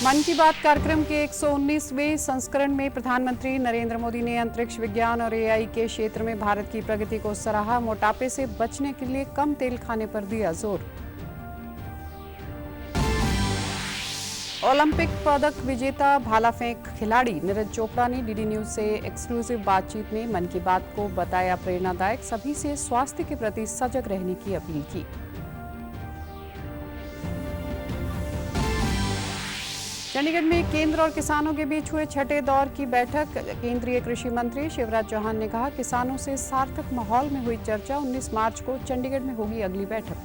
मन की बात कार्यक्रम के 119वें संस्करण में प्रधानमंत्री नरेंद्र मोदी ने अंतरिक्ष विज्ञान और एआई के क्षेत्र में भारत की प्रगति को सराहा। मोटापे से बचने के लिए कम तेल खाने पर दिया जोर। ओलंपिक पदक विजेता भाला फेंक खिलाड़ी नीरज चोपड़ा ने डीडी न्यूज से एक्सक्लूसिव बातचीत में मन की बात को बताया प्रेरणादायक। सभी से स्वास्थ्य के प्रति सजग रहने की अपील की। चंडीगढ़ में केंद्र और किसानों के बीच हुए छठे दौर की बैठक। केंद्रीय कृषि मंत्री शिवराज चौहान ने कहा, किसानों से सार्थक माहौल में हुई चर्चा। 19 मार्च को चंडीगढ़ में होगी अगली बैठक।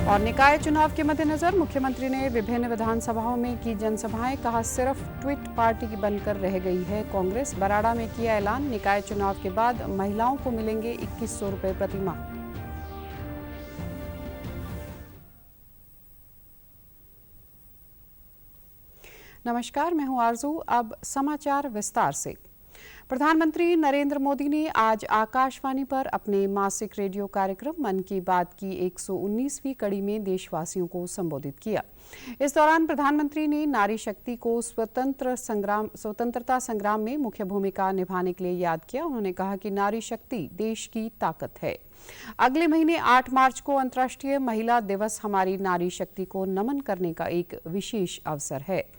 और निकाय चुनाव के मद्देनजर मुख्यमंत्री ने विभिन्न विधानसभाओं में की जनसभाएं। कहा, सिर्फ ट्वीट पार्टी की बनकर रह गई है कांग्रेस। बराड़ा में किया ऐलान, निकाय चुनाव के बाद महिलाओं को मिलेंगे 2100 रुपए प्रति माह। नमस्कार, मैं हूं आरजू। अब समाचार विस्तार से। प्रधानमंत्री नरेंद्र मोदी ने आज आकाशवाणी पर अपने मासिक रेडियो कार्यक्रम मन की बात की 119वीं कड़ी में देशवासियों को संबोधित किया। इस दौरान प्रधानमंत्री ने नारी शक्ति को स्वतंत्रता संग्राम में मुख्य भूमिका निभाने के लिए याद किया। उन्होंने कहा कि नारी शक्ति देश की ताकत है। अगले महीने 8 मार्च को अंतर्राष्ट्रीय महिला दिवस हमारी नारी शक्ति को नमन करने का एक विशेष अवसर है।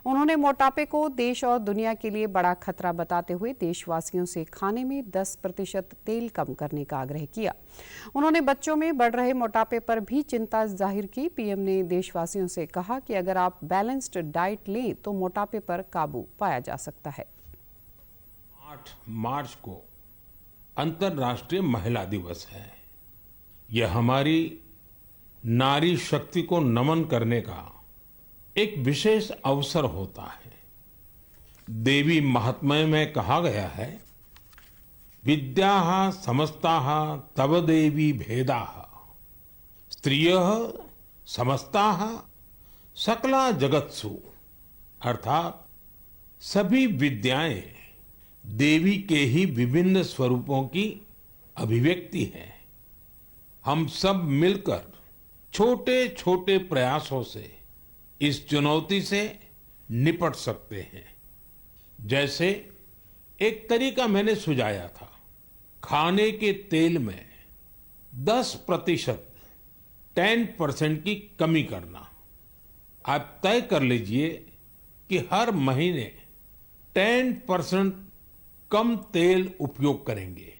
उन्होंने मोटापे को देश और दुनिया के लिए बड़ा खतरा बताते हुए देशवासियों से खाने में 10% तेल कम करने का आग्रह किया। उन्होंने बच्चों में बढ़ रहे मोटापे पर भी चिंता जाहिर की। पीएम ने देशवासियों से कहा कि अगर आप बैलेंस्ड डाइट लें तो मोटापे पर काबू पाया जा सकता है। 8 मार्च को अंतर्राष्ट्रीय महिला दिवस है। यह हमारी नारी शक्ति को नमन करने का एक विशेष अवसर होता है। देवी महात्म्य में कहा गया है, विद्याः समस्ताः तव देवी भेदाः स्त्रियः समस्ताः सकला जगत्सु। अर्थात सभी विद्याएं देवी के ही विभिन्न स्वरूपों की अभिव्यक्ति है। हम सब मिलकर छोटे छोटे प्रयासों से इस चुनौती से निपट सकते हैं। जैसे एक तरीका मैंने सुझाया था, खाने के तेल में 10% की कमी करना। आप तय कर लीजिए कि हर महीने 10% कम तेल उपयोग करेंगे।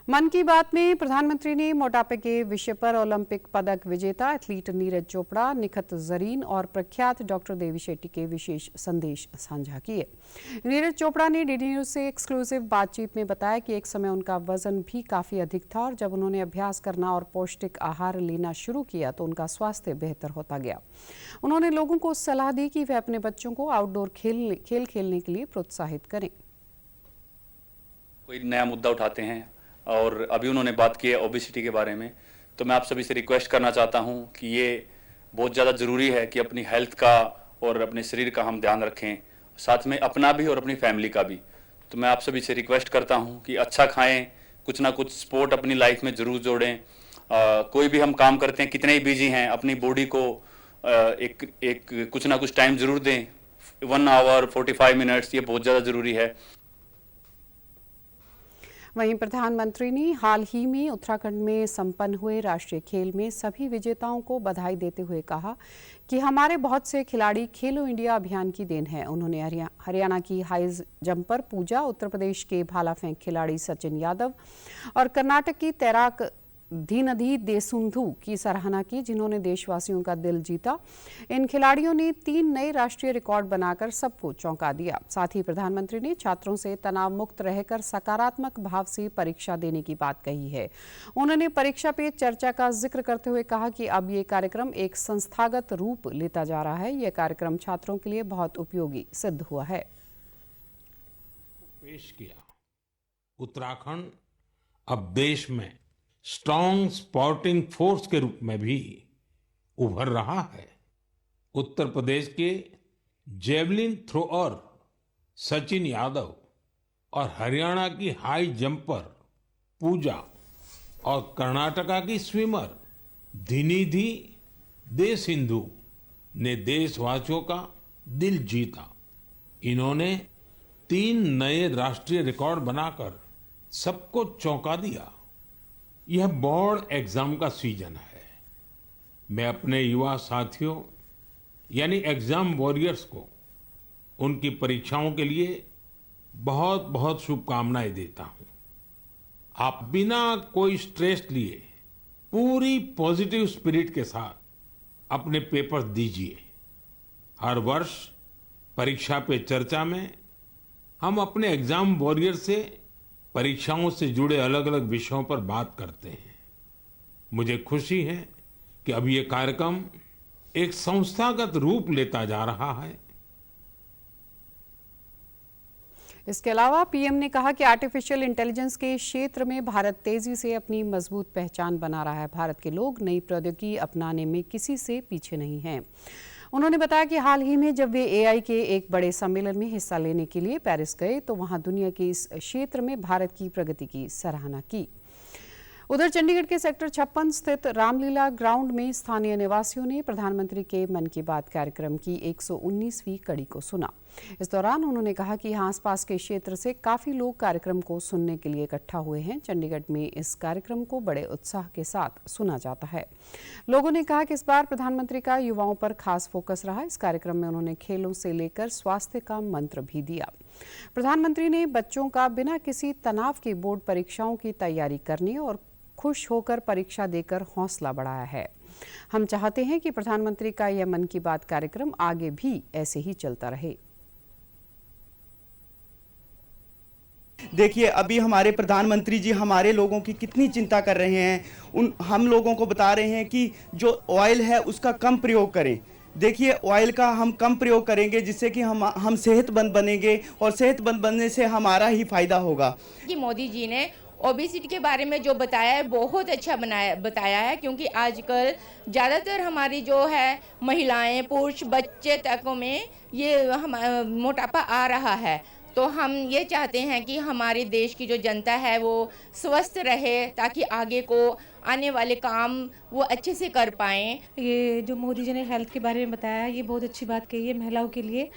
मन की बात में प्रधानमंत्री ने मोटापे के विषय पर ओलंपिक पदक विजेता एथलीट नीरज चोपड़ा, निखत जरीन और प्रख्यात डॉक्टर देवी शेट्टी के विशेष संदेश साझा किए। नीरज चोपड़ा ने डीडी न्यूज से एक्सक्लूसिव बातचीत में बताया कि एक समय उनका वजन भी काफी अधिक था और जब उन्होंने अभ्यास करना और पौष्टिक आहार लेना शुरू किया तो उनका स्वास्थ्य बेहतर होता गया। उन्होंने लोगों को सलाह दी कि वे अपने बच्चों को आउटडोर खेल खेलने के लिए प्रोत्साहित करें। कोई नया मुद्दा उठाते हैं और अभी उन्होंने बात की है ओबेसिटी के बारे में, तो मैं आप सभी से रिक्वेस्ट करना चाहता हूं कि ये बहुत ज़्यादा ज़रूरी है कि अपनी हेल्थ का और अपने शरीर का हम ध्यान रखें, साथ में अपना भी और अपनी फैमिली का भी। तो मैं आप सभी से रिक्वेस्ट करता हूं कि अच्छा खाएं, कुछ ना कुछ स्पोर्ट अपनी लाइफ में ज़रूर जोड़ें। कोई भी हम काम करते हैं, कितने ही बिजी हैं, अपनी बॉडी को एक कुछ ना कुछ टाइम ज़रूर दें। 1 आवर 45 मिनट्स, ये बहुत ज़्यादा ज़रूरी है। वहीं प्रधानमंत्री ने हाल ही में उत्तराखंड में संपन्न हुए राष्ट्रीय खेल में सभी विजेताओं को बधाई देते हुए कहा कि हमारे बहुत से खिलाड़ी खेलो इंडिया अभियान की देन है। उन्होंने हरियाणा की हाई जंपर पूजा, उत्तर प्रदेश के भाला फेंक खिलाड़ी सचिन यादव और कर्नाटक की तैराक धीनधी देशुंधु की सराहना की, जिन्होंने देशवासियों का दिल जीता। इन खिलाड़ियों ने 3 नए राष्ट्रीय रिकॉर्ड बनाकर सबको चौंका दिया। साथ ही प्रधानमंत्री ने छात्रों से तनाव मुक्त रहकर सकारात्मक भाव से परीक्षा देने की बात कही है। उन्होंने परीक्षा पे चर्चा का जिक्र करते हुए कहा कि अब ये कार्यक्रम एक संस्थागत रूप लेता जा रहा है। यह कार्यक्रम छात्रों के लिए बहुत उपयोगी सिद्ध हुआ है। पेश किया, उत्तराखंड अब देश में स्ट्रॉन्ग स्पोर्टिंग फोर्स के रूप में भी उभर रहा है। उत्तर प्रदेश के जेवलिन थ्रोअर सचिन यादव और हरियाणा की हाई जंपर पूजा और कर्नाटका की स्विमर धिनिधि दे सिंधु ने देशवासियों का दिल जीता। इन्होंने 3 नए राष्ट्रीय रिकॉर्ड बनाकर सबको चौंका दिया। यह बोर्ड एग्जाम का सीजन है। मैं अपने युवा साथियों यानी एग्जाम वॉरियर्स को उनकी परीक्षाओं के लिए बहुत बहुत शुभकामनाएं देता हूं। आप बिना कोई स्ट्रेस लिए पूरी पॉजिटिव स्पिरिट के साथ अपने पेपर दीजिए। हर वर्ष परीक्षा पे चर्चा में हम अपने एग्जाम वॉरियर से परीक्षाओं से जुड़े अलग अलग विषयों पर बात करते हैं। मुझे खुशी है कि अब ये कार्यक्रम एक संस्थागत रूप लेता जा रहा है। इसके अलावा पीएम ने कहा कि आर्टिफिशियल इंटेलिजेंस के क्षेत्र में भारत तेजी से अपनी मजबूत पहचान बना रहा है। भारत के लोग नई प्रौद्योगिकी अपनाने में किसी से पीछे नहीं हैं। उन्होंने बताया कि हाल ही में जब वे एआई के एक बड़े सम्मेलन में हिस्सा लेने के लिए पेरिस गए तो वहां दुनिया के इस क्षेत्र में भारत की प्रगति की सराहना की। उधर चंडीगढ़ के सेक्टर 56 स्थित रामलीला ग्राउंड में स्थानीय निवासियों ने प्रधानमंत्री के मन की बात कार्यक्रम की 119वीं कड़ी को सुना। इस दौरान उन्होंने कहा कि यहाँ आसपास के क्षेत्र से काफी लोग कार्यक्रम को सुनने के लिए इकट्ठा हुए हैं। चंडीगढ़ में इस कार्यक्रम को बड़े उत्साह के साथ सुना जाता है। लोगों ने कहा कि इस बार प्रधानमंत्री का युवाओं पर खास फोकस रहा। इस कार्यक्रम में उन्होंने खेलों से लेकर स्वास्थ्य का मंत्र भी दिया। प्रधानमंत्री ने बच्चों का बिना किसी तनाव के बोर्ड परीक्षाओं की तैयारी करने और खुश होकर परीक्षा देकर हौसला बढ़ाया है। हम चाहते हैं कि प्रधानमंत्री का यह मन की बात कार्यक्रम आगे भी ऐसे ही चलता रहे। देखिए, अभी हमारे प्रधानमंत्री जी हमारे लोगों की कितनी चिंता कर रहे हैं। हम लोगों को बता रहे हैं कि जो ऑयल है उसका कम प्रयोग करें। देखिए, ऑयल का हम कम प्रयोग करेंगे जिससे कि हम सेहतमंद बनेंगे और सेहतमंद बनने से हमारा ही फायदा होगा। कि मोदी जी ने ओबेसिटी के बारे में जो बताया है बहुत अच्छा बताया है, क्योंकि आजकल ज़्यादातर हमारी जो है महिलाएं, पुरुष, बच्चे तक में ये मोटापा आ रहा है। तो हम ये चाहते हैं कि हमारे देश की जो जनता है वो स्वस्थ रहे ताकि आगे को आने वाले काम वो अच्छे से कर पाएँ। ये जो मोदी जी ने हेल्थ के बारे में बताया ये बहुत अच्छी बात कही है। महिलाओं के लिए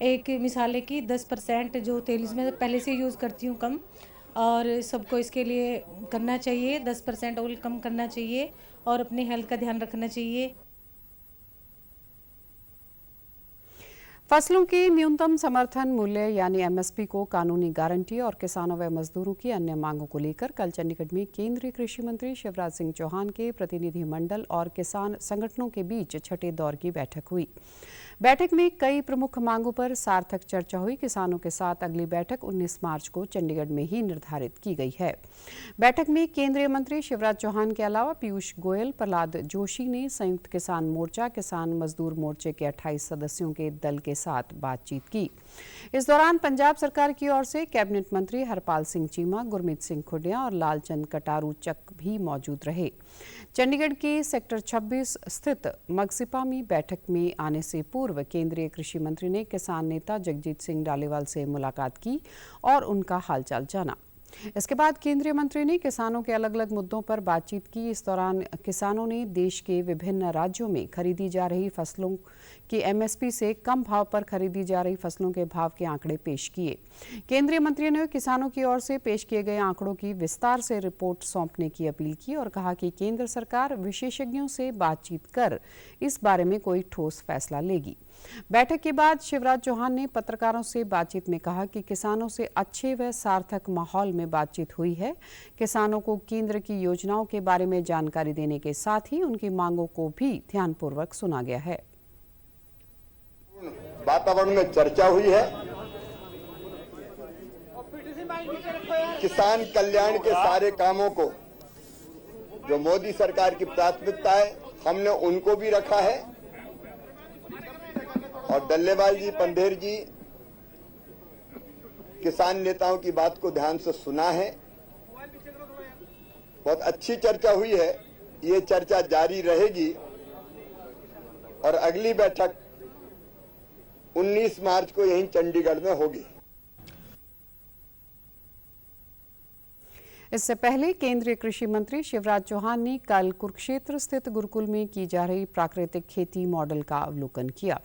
एक मिसाल है कि 10% जो तेल इसमें पहले से यूज़ करती हूँ कम, और सबको इसके लिए करना चाहिए। 10% ऑयल कम करना चाहिए और अपने हेल्थ का ध्यान रखना चाहिए। फसलों की न्यूनतम समर्थन मूल्य यानी एमएसपी को कानूनी गारंटी और किसानों व मजदूरों की अन्य मांगों को लेकर कल चंडीगढ़ में केंद्रीय कृषि मंत्री शिवराज सिंह चौहान के प्रतिनिधिमंडल और किसान संगठनों के बीच छठे दौर की बैठक हुई। बैठक में कई प्रमुख मांगों पर सार्थक चर्चा हुई। किसानों के साथ अगली बैठक 19 मार्च को चंडीगढ़ में ही निर्धारित की गई है। बैठक में केंद्रीय मंत्री शिवराज चौहान के अलावा पीयूष गोयल, प्रहलाद जोशी ने संयुक्त किसान मोर्चा, किसान मजदूर मोर्चे के 28 सदस्यों के दल के साथ बातचीत की। इस दौरान पंजाब सरकार की ओर से कैबिनेट मंत्री हरपाल सिंह चीमा, गुरमीत सिंह खुडिया और लालचंद कटारू चक भी मौजूद रहे। चंडीगढ़ के सेक्टर 26 स्थित मगसिपा में बैठक में आने से पूर्व केंद्रीय कृषि मंत्री ने किसान नेता जगजीत सिंह डालीवाल से मुलाकात की और उनका हालचाल जाना। इसके बाद केंद्रीय मंत्री ने किसानों के अलग अलग मुद्दों पर बातचीत की। इस दौरान किसानों ने देश के विभिन्न राज्यों में खरीदी जा रही फसलों की एमएसपी से कम भाव पर खरीदी जा रही फसलों के भाव के आंकड़े पेश किए। केंद्रीय मंत्री ने किसानों की ओर से पेश किए गए आंकड़ों की विस्तार से रिपोर्ट सौंपने की अपील की और कहा कि केंद्र सरकार विशेषज्ञों से बातचीत कर इस बारे में कोई ठोस फैसला लेगी। बैठक के बाद शिवराज चौहान ने पत्रकारों से बातचीत में कहा कि किसानों से अच्छे व सार्थक माहौल में बातचीत हुई है। किसानों को केंद्र की योजनाओं के बारे में जानकारी देने के साथ ही उनकी मांगों को भी ध्यानपूर्वक सुना गया है। वातावरण में चर्चा हुई है। किसान कल्याण के सारे कामों को जो मोदी सरकार की प्राथमिकता है हमने उनको भी रखा है और डल्लेवाल जी, पंधेर जी किसान नेताओं की बात को ध्यान से सुना है। बहुत अच्छी चर्चा हुई है। ये चर्चा जारी रहेगी और अगली बैठक 19 मार्च को यहीं चंडीगढ़ में होगी। इससे पहले केंद्रीय कृषि मंत्री शिवराज चौहान ने कल कुरुक्षेत्र स्थित गुरुकुल में की जा रही प्राकृतिक खेती मॉडल का अवलोकन किया।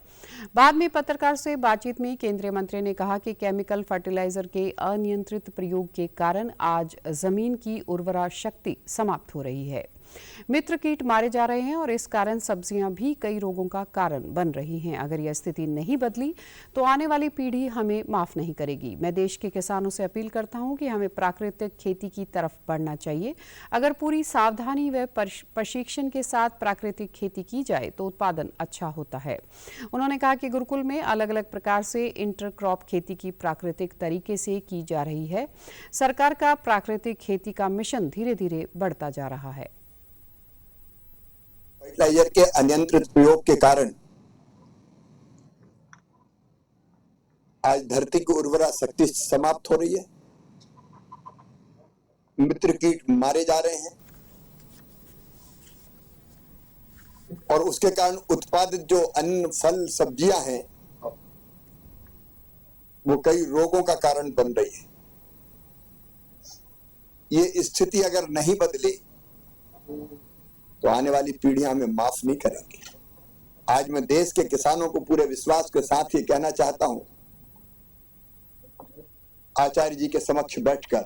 बाद में पत्रकार से बातचीत में केंद्रीय मंत्री ने कहा कि केमिकल फर्टिलाइजर के अनियंत्रित प्रयोग के कारण आज जमीन की उर्वरा शक्ति समाप्त हो रही है। मित्र कीट मारे जा रहे हैं और इस कारण सब्जियां भी कई रोगों का कारण बन रही हैं। अगर यह स्थिति नहीं बदली तो आने वाली पीढ़ी हमें माफ नहीं करेगी। मैं देश के किसानों से अपील करता हूं कि हमें प्राकृतिक खेती की तरफ बढ़ना चाहिए। अगर पूरी सावधानी व प्रशिक्षण के साथ प्राकृतिक खेती की जाए तो उत्पादन अच्छा होता है। उन्होंने कहा कि गुरुकुल में अलग अलग प्रकार से इंटरक्रॉप खेती की प्राकृतिक तरीके से की जा रही है। सरकार का प्राकृतिक खेती का मिशन धीरे धीरे बढ़ता जा रहा है। फर्टिलाइजर के अनियंत्रित प्रयोग के कारण आज धरती की उर्वरा शक्ति समाप्त हो रही है। मित्र कीट मारे जा रहे हैं और उसके कारण उत्पादित जो अन्न फल सब्जियां हैं वो कई रोगों का कारण बन रही है। ये स्थिति अगर नहीं बदली तो आने वाली पीढ़ियां हमें माफ नहीं करेंगी। आज मैं देश के किसानों को पूरे विश्वास के साथ ये कहना चाहता हूं, आचार्य जी के समक्ष बैठकर,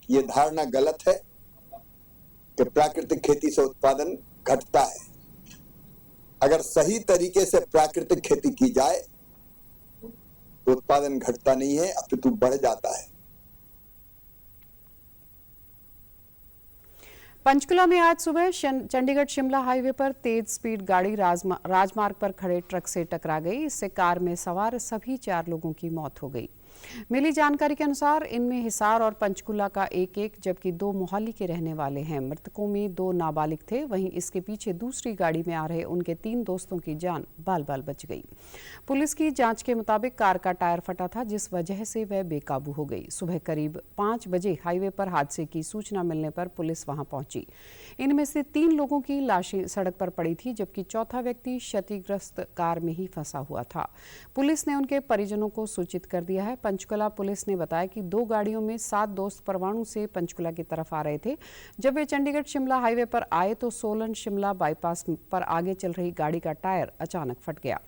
ये धारणा गलत है कि प्राकृतिक खेती से उत्पादन घटता है। अगर सही तरीके से प्राकृतिक खेती की जाए तो उत्पादन घटता नहीं है, अपितु बढ़ जाता है। पंचकुला में आज सुबह चंडीगढ़ शिमला हाईवे पर तेज स्पीड गाड़ी राजमार्ग पर खड़े ट्रक से टकरा गई। इससे कार में सवार सभी 4 लोगों की मौत हो गई। मिली जानकारी के अनुसार इनमें हिसार और पंचकुला का एक जबकि 2 मोहाली के रहने वाले हैं। मृतकों में 2 नाबालिग थे। वहीं इसके पीछे दूसरी गाड़ी में आ रहे उनके 3 दोस्तों की जान बाल बाल बच गई। पुलिस की जांच के मुताबिक कार का टायर फटा था, जिस वजह से वह बेकाबू हो गई। सुबह करीब 5 बजे हाईवे पर हादसे की सूचना मिलने पर पुलिस वहां पहुंची। इनमें से 3 लोगों की लाशें सड़क पर पड़ी थी, जबकि चौथा व्यक्ति क्षतिग्रस्त कार में ही फंसा हुआ था। पुलिस ने उनके परिजनों को सूचित कर दिया है। पंचकुला पुलिस ने बताया कि 2 गाड़ियों में 7 दोस्त परवाणु से पंचकुला की तरफ आ रहे थे। जब वे चंडीगढ़ शिमला हाईवे पर आए तो सोलन शिमला बाईपास पर आगे चल रही गाड़ी का टायर अचानक फट गया।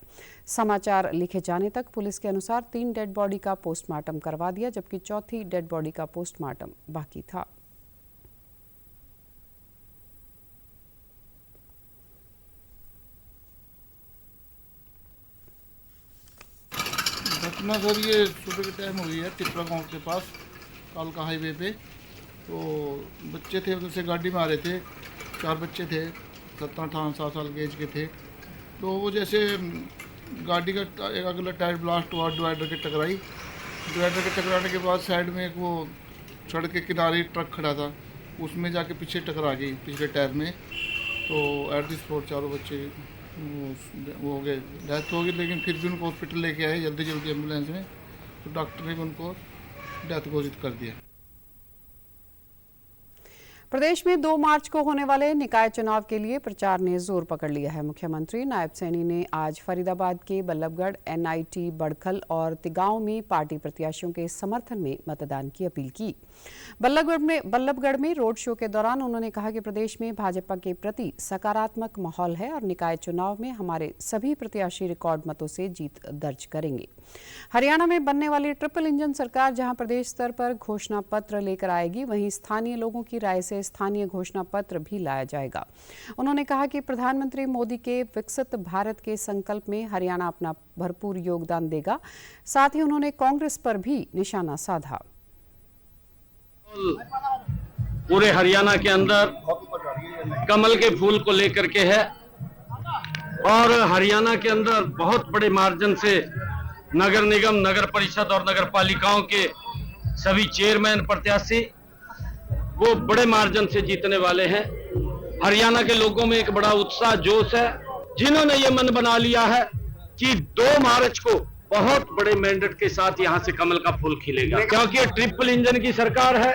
समाचार लिखे जाने तक पुलिस के अनुसार 3 डेड बॉडी का पोस्टमार्टम करवा दिया, जबकि चौथी डेड बॉडी का पोस्टमार्टम बाकी था। घटना सर ये सुबह के टाइम हुई है टिपरा गांव के पास कालका हाईवे पे। तो बच्चे थे, उधर से गाड़ी में आ रहे थे। 4 बच्चे थे, 17-18 साल के एज के थे। तो वो जैसे गाड़ी का एक अगला टायर ब्लास्ट हुआ, डिवाइडर के टकराई। डिवाइडर के टकराने के बाद साइड में एक वो सड़क के किनारे ट्रक खड़ा था, उसमें जाके पीछे टकरा गई पिछले टायर में। तो एट द स्पॉट 4 बच्चे वो हो गए, डेथ हो गई। लेकिन फिर भी उनको हॉस्पिटल लेके आए जल्दी एम्बुलेंस में, तो डॉक्टर ने उनको डेथ घोषित कर दिया। प्रदेश में 2 मार्च को होने वाले निकाय चुनाव के लिए प्रचार ने जोर पकड़ लिया है। मुख्यमंत्री नायब सैनी ने आज फरीदाबाद के बल्लभगढ़, एनआईटी, बड़खल और तिगांव में पार्टी प्रत्याशियों के समर्थन में मतदान की अपील की। बल्लभगढ़ में रोड शो के दौरान उन्होंने कहा कि प्रदेश में भाजपा के प्रति सकारात्मक माहौल है और निकाय चुनाव में हमारे सभी प्रत्याशी रिकॉर्ड मतों से जीत दर्ज करेंगे। हरियाणा में बनने वाली ट्रिपल इंजन सरकार जहां प्रदेश स्तर पर घोषणा पत्र लेकर आएगी, वहीं स्थानीय लोगों की राय से स्थानीय घोषणा पत्र भी लाया जाएगा। उन्होंने कहा कि प्रधानमंत्री मोदी के विकसित भारत के संकल्प में हरियाणा अपना भरपूर योगदान देगा। साथ ही उन्होंने कांग्रेस पर भी निशाना साधा। पूरे हरियाणा के अंदर कमल के फूल को लेकर के है और हरियाणा के अंदर बहुत बड़े मार्जिन से नगर निगम, नगर परिषद और नगर पालिकाओं के सभी चेयरमैन प्रत्याशी वो बड़े मार्जिन से जीतने वाले हैं। हरियाणा के लोगों में एक बड़ा उत्साह, जोश है, जिन्होंने ये मन बना लिया है कि 2 मार्च को बहुत बड़े मैंडेट के साथ यहां से कमल का फूल खिलेगा, क्योंकि ये ट्रिपल इंजन की सरकार है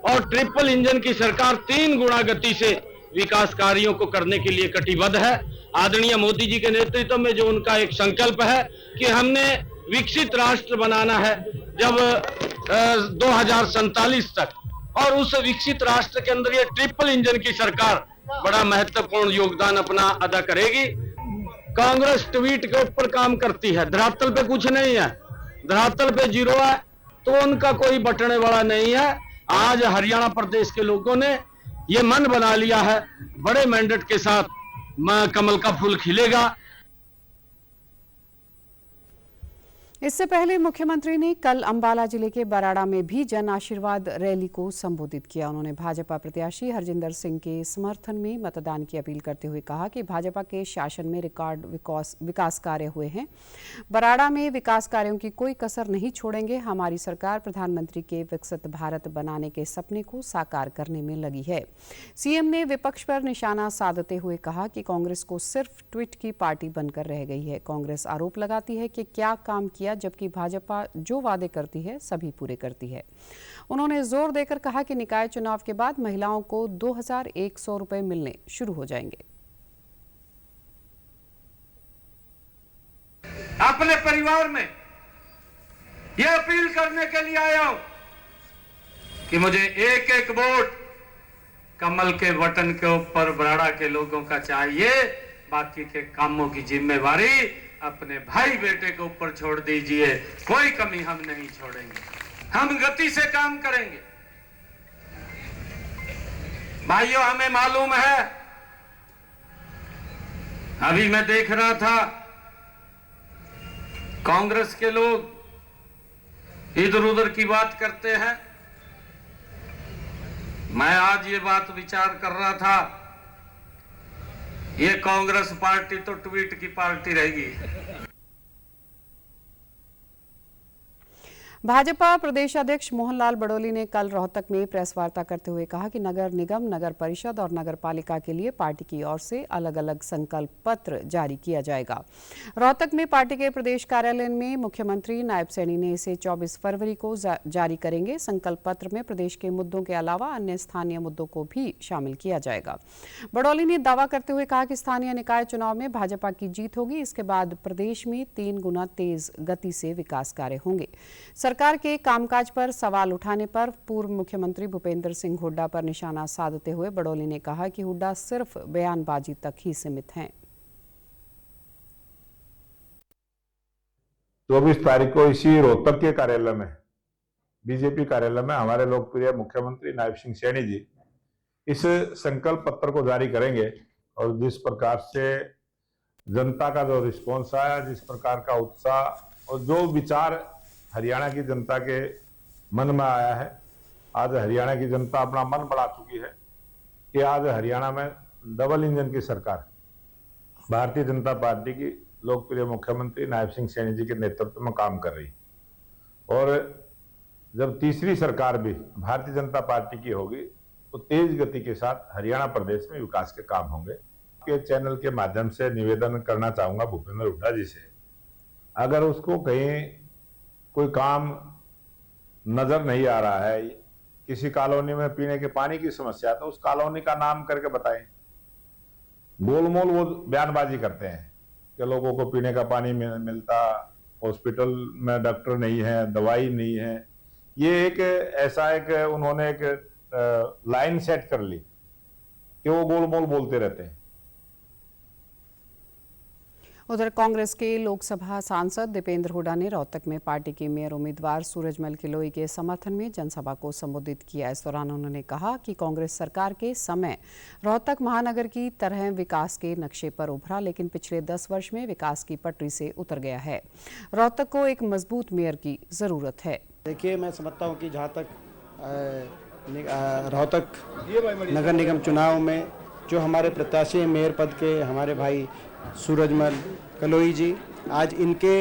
और ट्रिपल इंजन की सरकार 3 गुना गति से विकास कार्यों को करने के लिए कटिबद्ध है। आदरणीय मोदी जी के नेतृत्व में जो उनका एक संकल्प है कि हमने विकसित राष्ट्र बनाना है, जब 2047 तक और उस विकसित राष्ट्र के अंदर ये ट्रिपल इंजन की सरकार बड़ा महत्वपूर्ण योगदान अपना अदा करेगी। कांग्रेस ट्वीट के ऊपर काम करती है, धरातल पे कुछ नहीं है, धरातल पे जीरो है, तो उनका कोई बटने वाला नहीं है। आज हरियाणा प्रदेश के लोगों ने ये मन बना लिया है, बड़े मैंडेट के साथ कमल का फूल खिलेगा। इससे पहले मुख्यमंत्री ने कल अंबाला जिले के बराड़ा में भी जन आशीर्वाद रैली को संबोधित किया। उन्होंने भाजपा प्रत्याशी हरजिंदर सिंह के समर्थन में मतदान की अपील करते हुए कहा कि भाजपा के शासन में रिकॉर्ड विकास कार्य हुए हैं। बराड़ा में विकास कार्यों की कोई कसर नहीं छोड़ेंगे। हमारी सरकार प्रधानमंत्री के विकसित भारत बनाने के सपने को साकार करने में लगी है। सीएम ने विपक्ष पर निशाना साधते हुए कहा कि कांग्रेस को सिर्फ ट्वीट की पार्टी बनकर रह गई है। कांग्रेस आरोप लगाती है कि क्या काम किया, जबकि भाजपा जो वादे करती है सभी पूरे करती है। उन्होंने जोर देकर कहा कि निकाय चुनाव के बाद महिलाओं को 2100 रुपए मिलने शुरू हो जाएंगे। अपने परिवार में यह अपील करने के लिए आया हूं कि मुझे एक एक वोट कमल के बटन के ऊपर बराड़ा के लोगों का चाहिए। बाकी के कामों की जिम्मेवारी अपने भाई बेटे के ऊपर छोड़ दीजिए। कोई कमी हम नहीं छोड़ेंगे, हम गति से काम करेंगे। भाइयों, हमें मालूम है, अभी मैं देख रहा था कांग्रेस के लोग इधर उधर की बात करते हैं। मैं आज ये बात विचार कर रहा था, ये कांग्रेस पार्टी तो ट्वीट की पार्टी रहेगी। भाजपा प्रदेश अध्यक्ष मोहनलाल बड़ोली ने कल रोहतक में प्रेस वार्ता करते हुए कहा कि नगर निगम, नगर परिषद और नगर पालिका के लिए पार्टी की ओर से अलग अलग संकल्प पत्र जारी किया जाएगा। रोहतक में पार्टी के प्रदेश कार्यालय में मुख्यमंत्री नायब सैनी ने इसे 24 फरवरी को जारी करेंगे। संकल्प पत्र में प्रदेश के मुद्दों के अलावा अन्य स्थानीय मुद्दों को भी शामिल किया जाएगा। बड़ोली ने दावा करते हुए कहा कि स्थानीय निकाय चुनाव में भाजपा की जीत होगी। इसके बाद प्रदेश में 3 गुना तेज गति से विकास कार्य होंगे। सरकार के कामकाज पर सवाल उठाने पर पूर्व मुख्यमंत्री भूपेंद्र सिंह हुड्डा पर निशाना साधते हुए बड़ोली ने कहा कि हुड्डा सिर्फ बयानबाजी तक ही सीमित हैं। 24 तारीख को इसी रोहतक के कार्यालय में, बीजेपी कार्यालय में, हमारे लोकप्रिय मुख्यमंत्री नायब सिंह सैनी जी इस संकल्प पत्र को जारी करेंगे। और जिस प्रकार से जनता का जो रिस्पॉन्स आया, जिस प्रकार का उत्साह और जो विचार हरियाणा की जनता के मन में आया है, आज हरियाणा की जनता अपना मन बढ़ा चुकी है कि आज हरियाणा में डबल इंजन की सरकार भारतीय जनता पार्टी की लोकप्रिय मुख्यमंत्री नायब सिंह सैनी जी के नेतृत्व में काम कर रही। और जब तीसरी सरकार भी भारतीय जनता पार्टी की होगी तो तेज गति के साथ हरियाणा प्रदेश में विकास के काम होंगे। आपके चैनल के माध्यम से निवेदन करना चाहूंगा भूपेंद्र हुड्डा जी से, अगर उसको कहीं कोई काम नजर नहीं आ रहा है, किसी कॉलोनी में पीने के पानी की समस्या, तो उस कॉलोनी का नाम करके बताएं। गोलमोल वो बयानबाजी करते हैं कि लोगों को पीने का पानी मिलता, हॉस्पिटल में डॉक्टर नहीं है, दवाई नहीं है। ये एक ऐसा एक उन्होंने एक लाइन सेट कर ली कि वो गोलमोल बोलते रहते हैं। उधर कांग्रेस के लोकसभा सांसद दीपेंद्र हुड्डा ने रोहतक में पार्टी के मेयर उम्मीदवार सूरजमल किलोई के समर्थन में जनसभा को संबोधित किया। इस दौरान उन्होंने कहा कि कांग्रेस सरकार के समय रोहतक महानगर की तरह विकास के नक्शे पर उभरा, लेकिन पिछले 10 वर्ष में विकास की पटरी से उतर गया है। रोहतक को एक मजबूत मेयर की जरूरत है। देखिए, मैं समझता हूँ कि जहाँ तक रोहतक नगर निगम चुनाव में जो हमारे प्रत्याशी मेयर पद के हमारे भाई सूरजमल किलोई जी, आज इनके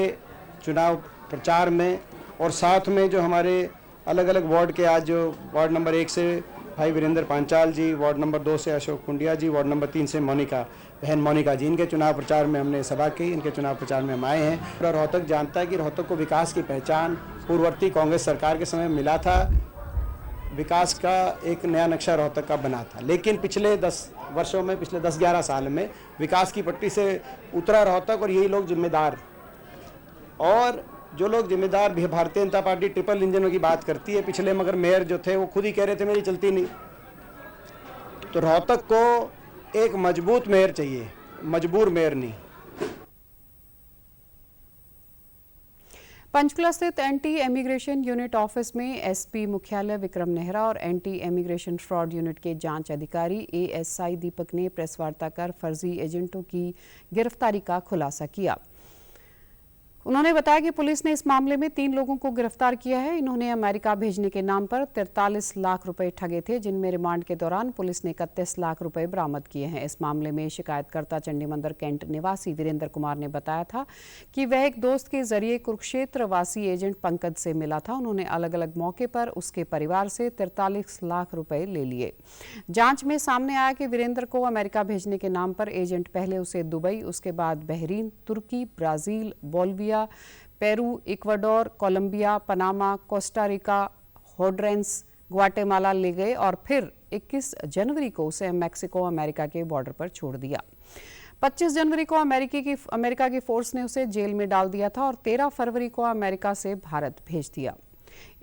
चुनाव प्रचार में और साथ में जो हमारे अलग अलग वार्ड के, आज जो वार्ड नंबर 1 से भाई वीरेंद्र पांचाल जी, वार्ड नंबर 2 से अशोक कुंडिया जी, वार्ड नंबर 3 से बहन मोनिका जी, इनके चुनाव प्रचार में हमने सभा की, इनके चुनाव प्रचार में हम आए हैं। और रोहतक जानता है कि रोहतक को विकास की पहचान पूर्ववर्ती कांग्रेस सरकार के समय मिला था। विकास का एक नया नक्शा रोहतक का बना था, लेकिन पिछले 10 वर्षों में, पिछले 10-11 साल में विकास की पट्टी से उतरा रोहतक, और यही लोग जिम्मेदार। और जो लोग जिम्मेदार भी भारतीय जनता पार्टी ट्रिपल इंजनों की बात करती है, पिछले मगर मेयर जो थे वो खुद ही कह रहे थे मेरी चलती नहीं। तो रोहतक को एक मजबूत मेयर चाहिए, मजबूर मेयर नहीं। पंचकुला स्थित एंटी इमिग्रेशन यूनिट ऑफिस में एसपी मुख्यालय विक्रम नेहरा और एंटी इमिग्रेशन फ्रॉड यूनिट के जांच अधिकारी एएसआई दीपक ने प्रेस वार्ता कर फर्जी एजेंटों की गिरफ्तारी का खुलासा किया। उन्होंने बताया कि पुलिस ने इस मामले में 3 लोगों को गिरफ्तार किया है। इन्होंने अमेरिका भेजने के नाम पर 43 लाख रुपए ठगे थे, जिनमें रिमांड के दौरान पुलिस ने 31 लाख रुपए बरामद किए हैं। इस मामले में शिकायतकर्ता चंडीमंदिर कैंट निवासी वीरेंद्र कुमार ने बताया था कि वह एक दोस्त के जरिए कुरुक्षेत्र वासी एजेंट पंकज से मिला था। उन्होंने अलग अलग मौके पर उसके परिवार से 43 लाख रुपए ले लिए। जांच में सामने आया कि वीरेंद्र को अमेरिका भेजने के नाम पर एजेंट पहले उसे दुबई, उसके बाद बहरीन, तुर्की, Brazil, Bolivia, Peru, Ecuador, Colombia, Panama, Costa Rica, Honduras, Guatemala ले गए और फिर 21 जनवरी को उसे मैक्सिको अमेरिका के बॉर्डर पर छोड़ दिया। 25 जनवरी को अमेरिका की फोर्स ने उसे जेल में डाल दिया था और 13 फरवरी को अमेरिका से भारत भेज दिया।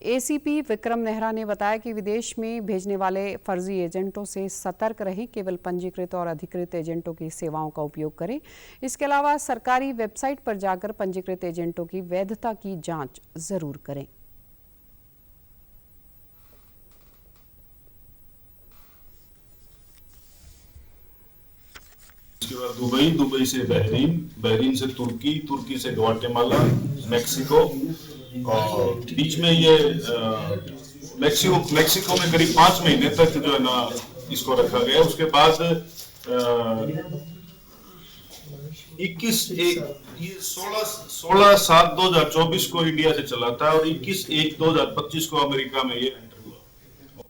एसीपी विक्रम नेहरा ने बताया कि विदेश में भेजने वाले फर्जी एजेंटों से सतर्क रहें, केवल पंजीकृत और अधिकृत एजेंटों की सेवाओं का उपयोग करें। इसके अलावा सरकारी वेबसाइट पर जाकर पंजीकृत एजेंटों की वैधता की जांच जरूर करें। उसके बाद दुबई, दुबई से बहरीन, बहरीन से तुर्की, तुर्की से ग्वाटेमाला, मैक्सिको और बीच में ये मैक्सिको में करीब 5 महीने तक जो है ना इसको रखा गया। उसके बाद 16/7/2024 को इंडिया से चला था और 21/1/2025 को अमेरिका में ये एंटर हुआ।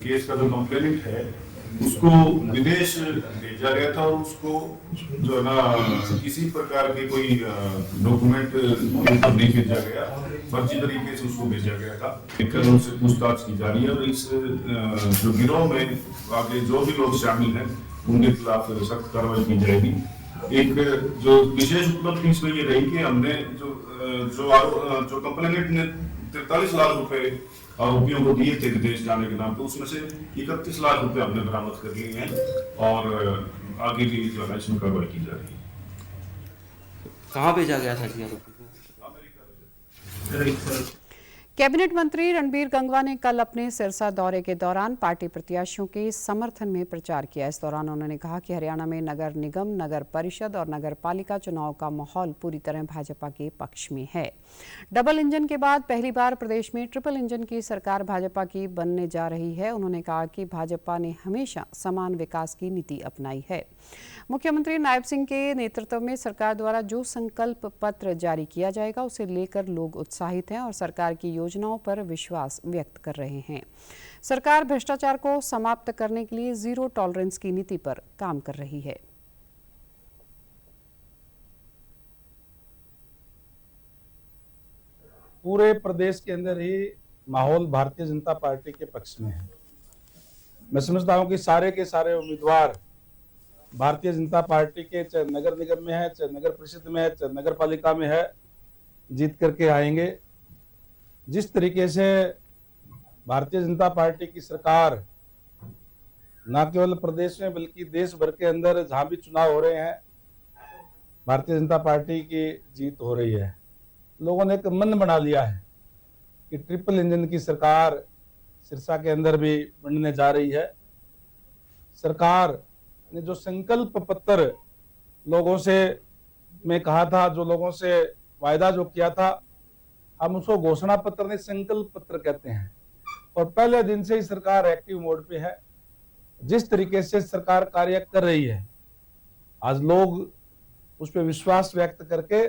केस का जो कंप्लेनेंट है उसको विदेश भेजा गया था और उसको जो है ना किसी प्रकार के कोई डॉक्यूमेंट नहीं भेजा गया, फर्जी तरीके से उसको भेजा गया था। लेकिन उनसे पूछताछ की जा रही है और इस जो गिरोह में आगे जो भी लोग शामिल हैं उनके खिलाफ सख्त कार्रवाई की जाएगी। एक जो विशेष उपलब्धि इसमें ये रही कि हमने जो कंप्लेनेंट ने 43 लाख रुपए आरोपियों को दिए थे विदेश जाने के नाम पे, उसमें से 31 लाख रुपए हमने बरामद कर लिए हैं और आगे भी जो है इसमें कार्रवाई की जा रही है। कहाँ भेजा गया था जी आरोपी को? कैबिनेट मंत्री रणबीर गंगवा ने कल अपने सिरसा दौरे के दौरान पार्टी प्रत्याशियों के समर्थन में प्रचार किया। इस दौरान उन्होंने कहा कि हरियाणा में नगर निगम, नगर परिषद और नगर पालिका चुनाव का माहौल पूरी तरह भाजपा के पक्ष में है। डबल इंजन के बाद पहली बार प्रदेश में ट्रिपल इंजन की सरकार भाजपा की बनने जा रही है। उन्होंने कहा कि भाजपा ने हमेशा समान विकास की नीति अपनाई है। मुख्यमंत्री नायब सिंह के नेतृत्व में सरकार द्वारा जो संकल्प पत्र जारी किया जाएगा उसे लेकर लोग उत्साहित हैं और सरकार की योजनाओं पर विश्वास व्यक्त कर रहे हैं। सरकार भ्रष्टाचार को समाप्त करने के लिए जीरो टॉलरेंस की नीति पर काम कर रही है। पूरे प्रदेश के अंदर ही माहौल भारतीय जनता पार्टी के पक्ष में है। मैं समझता हूं कि सारे के सारे उम्मीदवार भारतीय जनता पार्टी के, चाहे नगर निगम में है, चाहे नगर परिषद में है, चाहे नगर पालिका में है, जीत करके आएंगे। जिस तरीके से भारतीय जनता पार्टी की सरकार न केवल प्रदेश में बल्कि देश भर के अंदर जहां भी चुनाव हो रहे हैं भारतीय जनता पार्टी की जीत हो रही है। लोगों ने एक मन बना लिया है कि ट्रिपल इंजन की सरकार सिरसा के अंदर भी बनने जा रही है। सरकार ने जो संकल्प पत्र लोगों से मैं कहा था, जो लोगों से वायदा जो किया था, हम उसको घोषणा पत्र नहीं संकल्प पत्र कहते हैं। और पहले दिन से ही सरकार एक्टिव मोड पे है। जिस तरीके से सरकार कार्य कर रही है आज लोग उस पर विश्वास व्यक्त करके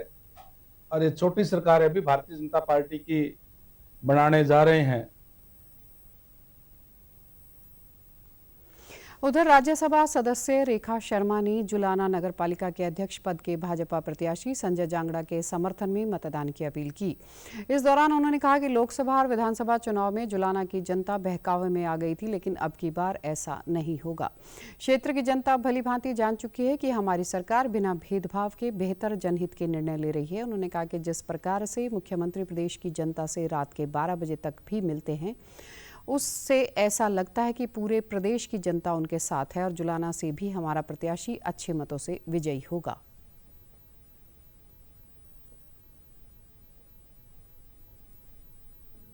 और ये छोटी सरकार है भी भारतीय जनता पार्टी की बनाने जा रहे हैं। उधर राज्यसभा सदस्य रेखा शर्मा ने जुलाना नगर पालिका के अध्यक्ष पद के भाजपा प्रत्याशी संजय जांगड़ा के समर्थन में मतदान की अपील की। इस दौरान उन्होंने कहा कि लोकसभा और विधानसभा चुनाव में जुलाना की जनता बहकावे में आ गई थी, लेकिन अब की बार ऐसा नहीं होगा। क्षेत्र की जनता भली भांति जान चुकी है कि हमारी सरकार बिना भेदभाव के बेहतर जनहित के निर्णय ले रही है। उन्होंने कहा कि जिस प्रकार से मुख्यमंत्री प्रदेश की जनता से रात के 12 बजे तक भी मिलते हैं, उससे ऐसा लगता है कि पूरे प्रदेश की जनता उनके साथ है और जुलाना से भी हमारा प्रत्याशी अच्छे मतों से विजयी होगा।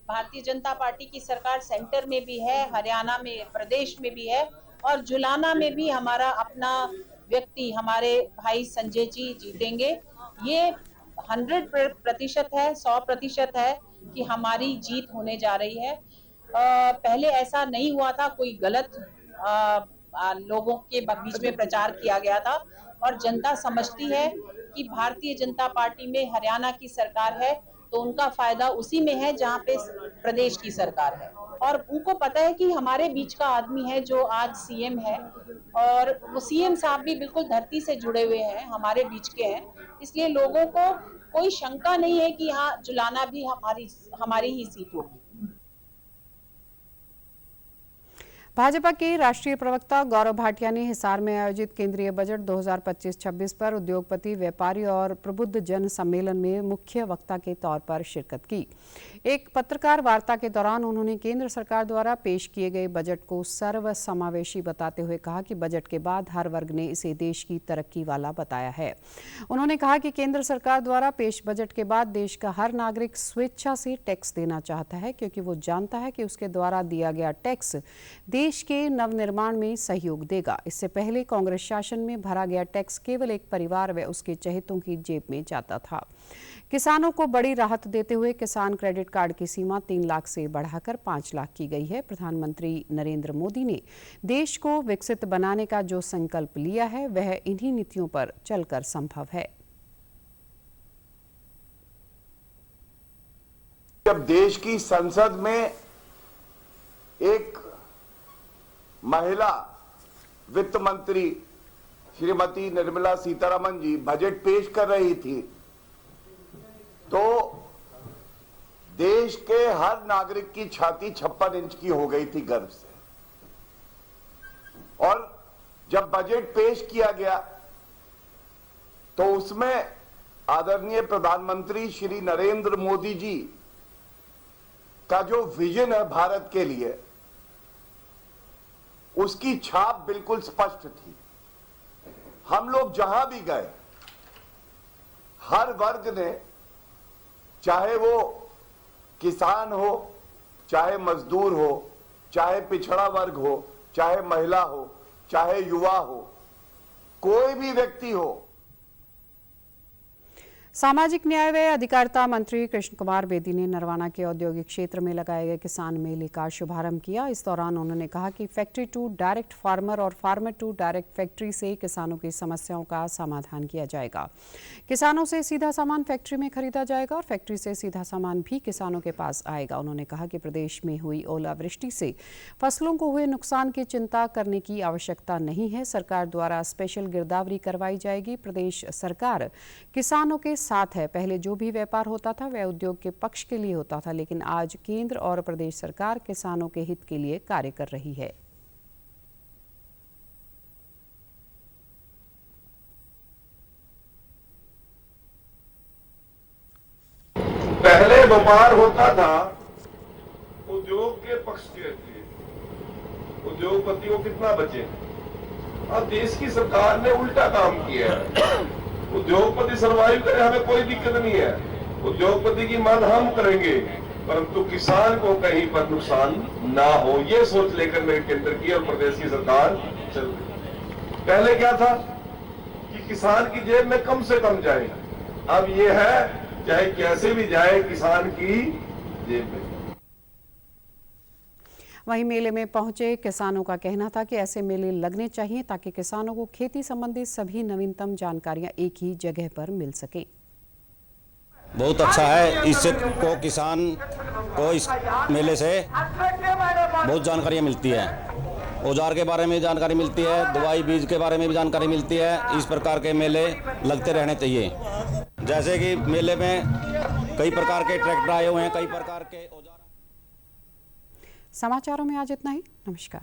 भारतीय जनता पार्टी की सरकार सेंटर में भी है, हरियाणा में, प्रदेश में भी है और जुलाना में भी हमारा अपना व्यक्ति, हमारे भाई संजय जी जीतेंगे। ये 100% है, 100% है कि हमारी जीत होने जा रही है। पहले ऐसा नहीं हुआ था, कोई गलत लोगों के बीच में प्रचार किया गया था और जनता समझती है कि भारतीय जनता पार्टी में हरियाणा की सरकार है तो उनका फायदा उसी में है जहां पे प्रदेश की सरकार है और उनको पता है कि हमारे बीच का आदमी है जो आज सीएम है और वो सीएम साहब भी बिल्कुल धरती से जुड़े हुए हैं, हमारे बीच के हैं। इसलिए लोगों को कोई शंका नहीं है कि हाँ जुलाना भी हमारी ही सीट होगी। भाजपा के राष्ट्रीय प्रवक्ता गौरव भाटिया ने हिसार में आयोजित केंद्रीय बजट 2025-26 पर उद्योगपति, व्यापारी और प्रबुद्ध जन सम्मेलन में मुख्य वक्ता के तौर पर शिरकत की। एक पत्रकार वार्ता के दौरान उन्होंने केंद्र सरकार द्वारा पेश किए गए बजट को सर्वसमावेशी बताते हुए कहा कि बजट के बाद हर वर्ग ने इसे देश की तरक्की वाला बताया है। उन्होंने कहा कि केंद्र सरकार द्वारा पेश बजट के बाद देश का हर नागरिक स्वेच्छा से टैक्स देना चाहता है, क्योंकि वो जानता है कि उसके द्वारा दिया गया टैक्स देश के नवनिर्माण में सहयोग देगा। इससे पहले कांग्रेस शासन में भरा गया टैक्स केवल एक परिवार व उसके चहेतों की जेब में जाता था। किसानों को बड़ी राहत देते हुए किसान क्रेडिट कार्ड की सीमा 3 लाख से बढ़ाकर 5 लाख की गई है। प्रधानमंत्री नरेंद्र मोदी ने देश को विकसित बनाने का जो संकल्प लिया है वह इन्हीं नीतियों पर चलकर संभव है। जब देश की संसद में एक महिला वित्त मंत्री श्रीमती निर्मला सीतारमण जी बजट पेश कर रही थी तो देश के हर नागरिक की छाती 56 इंच की हो गई थी गर्व से। और जब बजट पेश किया गया तो उसमें आदरणीय प्रधानमंत्री श्री नरेंद्र मोदी जी का जो विजन है भारत के लिए, उसकी छाप बिल्कुल स्पष्ट थी। हम लोग जहां भी गए, हर वर्ग ने, चाहे वो किसान हो, चाहे मजदूर हो, चाहे पिछड़ा वर्ग हो, चाहे महिला हो, चाहे युवा हो, कोई भी व्यक्ति हो। सामाजिक न्याय व अधिकारिता मंत्री कृष्ण कुमार बेदी ने नरवाना के औद्योगिक क्षेत्र में लगाए गए किसान मेले का शुभारंभ किया। इस दौरान उन्होंने कहा कि फैक्ट्री टू डायरेक्ट फार्मर और फार्मर टू डायरेक्ट फैक्ट्री से किसानों की समस्याओं का समाधान किया जाएगा। किसानों से सीधा सामान फैक्ट्री में खरीदा जाएगा और फैक्ट्री से सीधा सामान भी किसानों के पास आएगा। उन्होंने कहा कि प्रदेश में हुई ओलावृष्टि से फसलों को हुए नुकसान की चिंता करने की आवश्यकता नहीं है। सरकार द्वारा स्पेशल गिरदावरी करवाई जाएगी। प्रदेश सरकार किसानों के साथ है। पहले जो भी व्यापार होता था वह उद्योग के पक्ष के लिए होता था, लेकिन आज केंद्र और प्रदेश सरकार किसानों के हित के लिए कार्य कर रही है। पहले व्यापार होता था उद्योग के पक्ष के लिए, उद्योगपति को कितना बचे। अब देश की सरकार ने उल्टा काम किया है। उद्योगपति सर्वाइव करे, हमें कोई दिक्कत नहीं है, उद्योगपति की मदद हम करेंगे, परंतु किसान को कहीं पर नुकसान ना हो, ये सोच लेकर मेरे केंद्र की और प्रदेश की सरकार चल रही। पहले क्या था कि किसान की जेब में कम से कम जाए, अब ये है चाहे कैसे भी जाए किसान की जेब में। वहीं मेले में पहुंचे किसानों का कहना था कि ऐसे मेले लगने चाहिए ताकि किसानों को खेती संबंधी सभी नवीनतम जानकारियां एक ही जगह पर मिल सके। बहुत अच्छा है, इससे को किसान को इस मेले से बहुत जानकारियां मिलती है औजार के बारे में जानकारी मिलती है, दवाई बीज के बारे में भी जानकारी मिलती है। इस प्रकार के मेले लगते रहने चाहिए। जैसे कि मेले में कई प्रकार के ट्रैक्टर आए हुए हैं, कई प्रकार के औजार। समाचारों में आज इतना ही। नमस्कार।